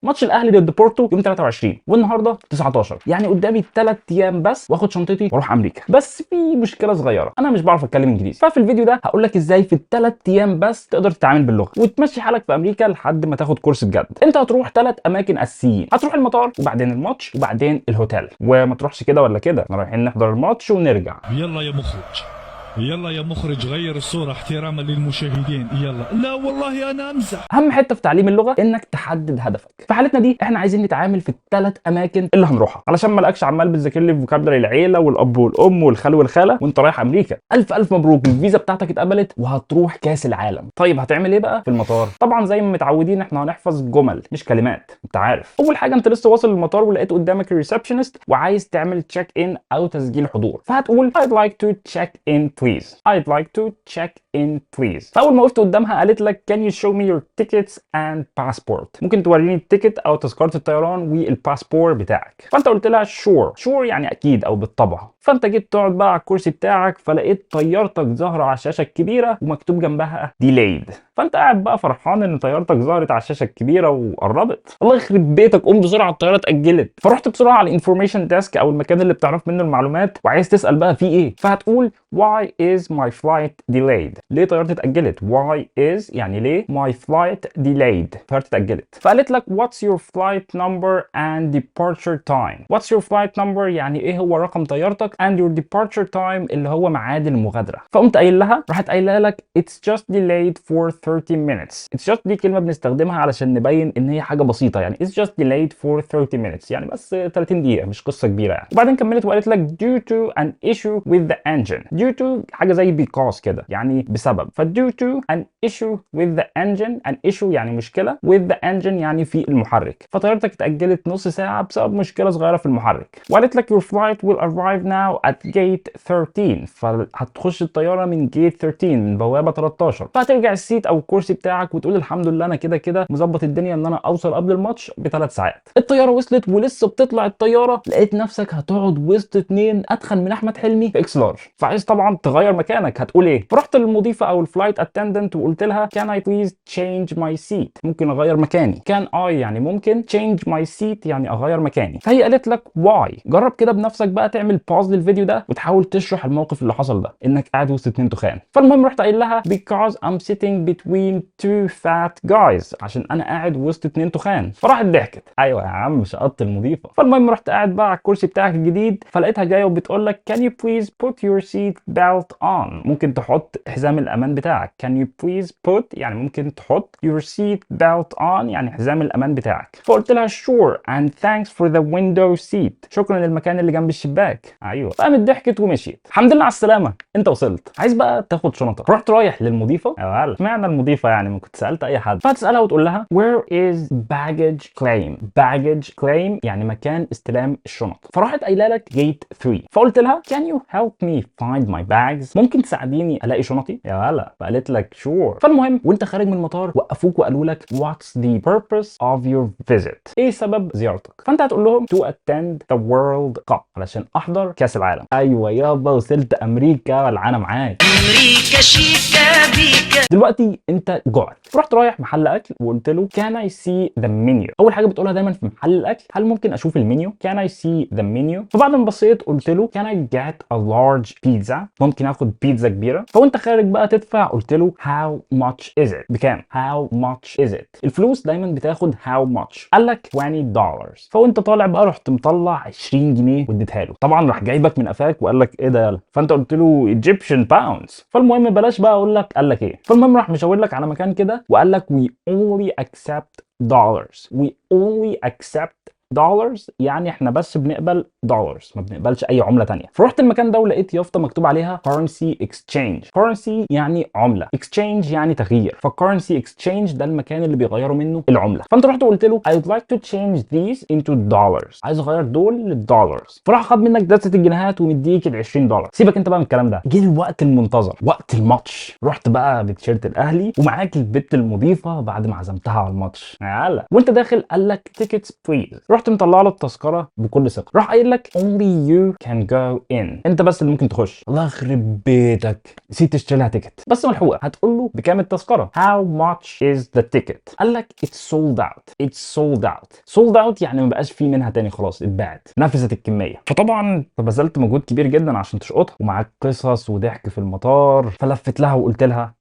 ماتش الاهلي ضد بورتو يوم 23 والنهارده 19، يعني قدامي 3 ايام بس واخد شنطتي واروح امريكا. بس في مشكله صغيره، انا مش بعرف اتكلم انجليزي. ففي الفيديو ده هقول لك ازاي في ال3 ايام بس تقدر تتعامل باللغه وتمشي حالك في امريكا لحد ما تاخد كورس بجد. انت هتروح 3 اماكن اساسيين، هتروح المطار وبعدين الماتش وبعدين الهوتيل. وما تروحش كده ولا كده، احنا رايحين نحضر الماتش ونرجع. يلا يا مخرج، يلا يا مخرج غير الصورة احتراما للمشاهدين. يلا. لا والله انا امزح. اهم حته في تعليم اللغه انك تحدد هدفك. في حالتنا دي احنا عايزين نتعامل في ال3 اماكن اللي هنروحها، علشان ما الاقيش عمال بتذاكر لي فوكابلري العيله والاب والام والخال والخاله وانت رايح امريكا. الف الف مبروك، الفيزا بتاعتك اتقبلت وهتروح كاس العالم. طيب هتعمل ايه بقى في المطار؟ طبعا زي ما متعودين احنا هنحفظ جمل مش كلمات، انت عارف. اول حاجه انت لسه واصل المطار ولقيت قدامك الريسبشنست وعايز تعمل تشيك ان او تسجيل حضور، فهتقول I'd like to check in please. I'd like to check in please. فاول ما وقفت قدامها قالت لك can you show me your tickets and passport. ممكن توريني التيكت او تذكره الطيران والباسبور بتاعك. فانت قلت لها sure يعني اكيد او بالطبع. فانت جيت تقعد بقى على الكرسي بتاعك فلقيت طيارتك ظاهره على الشاشه الكبيره ومكتوب جنبها delayed. فانت قاعد بقى فرحان ان طيارتك ظهرت على الشاشه الكبيره وقربت. الله يخرب بيتك، قوم بسرعه الطياره اتاجلت. فرحت بسرعه على الانفورميشن ديسك او المكان اللي بتعرف منه المعلومات وعايز تسال بقى في ايه. فهتقول why is my flight delayed. ليه طيارتي اتاجلت؟ why is يعني ليه، my flight delayed طيارتي اتاجلت. فقالت لك what's your flight number and departure time. what's your flight number يعني ايه هو رقم طيارتك and your departure time اللي هو ميعاد المغادره. فقمت قايل لها، راحت قايله لك it's just delayed for 30 minutes. it's just دي كلمه بنستخدمها علشان نبين ان هي حاجه بسيطه، يعني it's just delayed for 30 minutes يعني بس 30 دقيقه مش قصه كبيره يعني. وبعدين كملت وقالت لك due to an issue with the engine. due to حاجه زي because كده يعني بسبب، ف due to an issue with the engine. an issue يعني مشكله with the engine يعني في المحرك. فطيارتك اتاجلت نص ساعه بسبب مشكله صغيره في المحرك. وقالت لك your flight will arrive now at gate 13. فهتخش الطياره من gate 13 من بوابه 13. فهترجع السيت او الكرسي بتاعك وتقول الحمد لله انا كده كده مظبط الدنيا ان انا اوصل قبل الماتش ب3 ساعات. الطياره وصلت ولسه بتطلع الطياره لقيت نفسك هتقعد وسط 2 اتخن من احمد حلمي في اكس لارج. فعايز طبعا تغير مكانك، هتقول ايه؟ فرحت للمضيفه او الفلايت اتندنت وقلت لها can I please change my seat. ممكن اغير مكاني. can I يعني ممكن، change my seat يعني اغير مكاني. فهي قالت لك why. جرب كده بنفسك بقى تعمل باوز للفيديو ده وتحاول تشرح الموقف اللي حصل ده، انك قاعد وسط 2 تخان. فالمهم رحت قايل لها because I'm sitting between 2 fat guys. عشان انا قاعد وسط 2 تخان. فراحت ضحكت. ايوه يا عم شقطت المضيفه. فالمهم رحت قاعد بقى على الكرسي بتاعك الجديد فلقيتها جايه وبتقول لك can you please put your seat belt on. ممكن تحط حزام الامان بتاعك. can you please put يعني ممكن تحط your seat belt on يعني حزام الامان بتاعك. فقلت لها sure and thanks for the window seat. شكرا للمكان اللي جنب الشباك. ايوه. فقامت ضحكت ومشيت. الحمد لله على السلامه، انت وصلت. عايز بقى تاخد شنطك. رحت رايح للمضيفه. يا ولد اشمعنى المضيفه يعني؟ ما كنت سالت اي حد. فهتسالها وتقول لها where is baggage claim. baggage claim يعني مكان استلام الشنط. فراحت قايله لك gate 3. فقلت لها can you help me find my bags. ممكن تساعديني الاقي شنطي يا ولد؟ فقالت لك sure. فالمهم وانت خارج من المطار وقفوك وقالوا لك what's the purpose of your visit. ايه سبب زيارتك؟ فانت هتقول لهم to attend the world cup علشان احضر كاس العالم. ايوه يابا وصلت امريكا والعانه معاك. امريكا شيكا بيكا. دلوقتي انت جوعت، رحت رايح محل اكل وقلت له can I see the menu. اول حاجه بتقولها دايما في محل الاكل هل ممكن اشوف المنيو؟ can I see the menu. فبعد ما بصيت قلت له can I get a large pizza. ممكن اخد بيتزا كبيره. فوانت خارج بقى تدفع قلت له how much is it. بكام؟ how much is it. الفلوس دايما بتاخد how much. قال لك $20. فوانت طالع بقى رحت مطلع 20 جنيه واديتها له. طبعا راح جايبك من قفاك وقال لك ايه ده يلا. فانت قلت له Egyptian pounds. فالمهم بلاش بقى اقول لك قال لك ايه. فالمهم راح مشاور لك على مكان كده وقال لك we only accept dollars. we only accept dollars يعني احنا بس بنقبل dollars ما بنقبلش اي عمله تانية. فرحت المكان ده ولقيت يافطه مكتوب عليها currency exchange. currency يعني عمله، exchange يعني تغيير. فcurrency exchange ده المكان اللي بيغيروا منه العمله. فانت رحت قلت له I'd like to change these into dollars. عايز اغير دول للدولارز. فراح خد منك دسه الجنيهات ومديك ال$20. سيبك انت بقى من الكلام ده. جه الوقت المنتظر، وقت الماتش. رحت بقى بتيشيرت الاهلي ومعاك البت المضيفه بعد ما عزمتها على الماتش. يلا وانت داخل قال لك tickets please. رحت مطلع له التذكره بكل ثقه، راح قايل لك only you can go in، انت بس اللي ممكن تخش. الله يخرب بيتك، نسيت تشتري لها تيكت بس ملحوقه. هتقول له بكام التذكره؟ how much is the ticket؟ قال لك it's sold out. it's sold out. sold out يعني ما بقاش فيه منها تاني، خلاص اتباعت، نفذت الكميه. فطبعا بذلت مجهود كبير جدا عشان تشقطها، ومعاك قصص وضحك في المطار. فلفت لها وقلت لها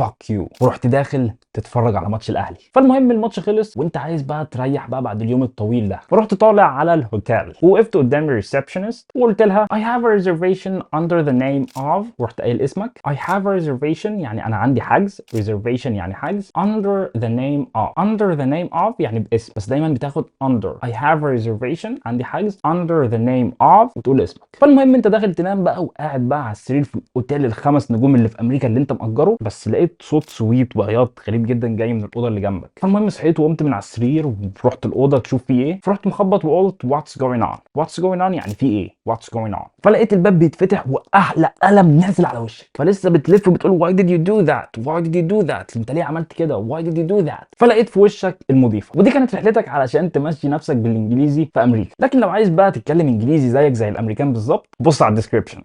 fuck you، ورحت داخل تتفرج على ماتش الاهلي. فالمهم الماتش خلص وانت عايز بقى تريح بقى بعد اليوم الطويل ده، فرحت طالع على الهوتيل ووقفت قدام الريسبشنست وقلت لها I have a reservation under the name of، ورحت قايل اسمك. I have a reservation يعني انا عندي حجز، reservation يعني حجز، under the name of، under the name of يعني باسم، بس دايما بتاخد under. I have a reservation عندي حجز under the name of وتقول اسمك. فالمهم انت داخل تنام بقى، وقاعد بقى على السرير في الاوتيل ال5 نجوم اللي في امريكا اللي انت مأجره، بس لقيت صوت سويت وعياط غريب جدا جاي من الاوضه اللي جنبك. فالمهم صحيت وقمت من على السرير ورحت الاوضه تشوف فيه ايه. فرحت مخبط وقلت واتس جوين اون. واتس جوين اون يعني في ايه؟ واتس جوين اون. فلقيت الباب بيتفتح واحلى قلم نازل على وشك. فلسه بتلف وبتقول واي ديد يو دو ذات، واي ديد يو دو ذات، انت ليه عملت كده، واي ديد يو دو ذات. فلقيت في وشك المضيفه. ودي كانت رحلتك علشان تمشي نفسك بالانجليزي في امريكا. لكن لو عايز بقى تتكلم انجليزي زيك زي الامريكان بالظبط، بص على الديسكربشن.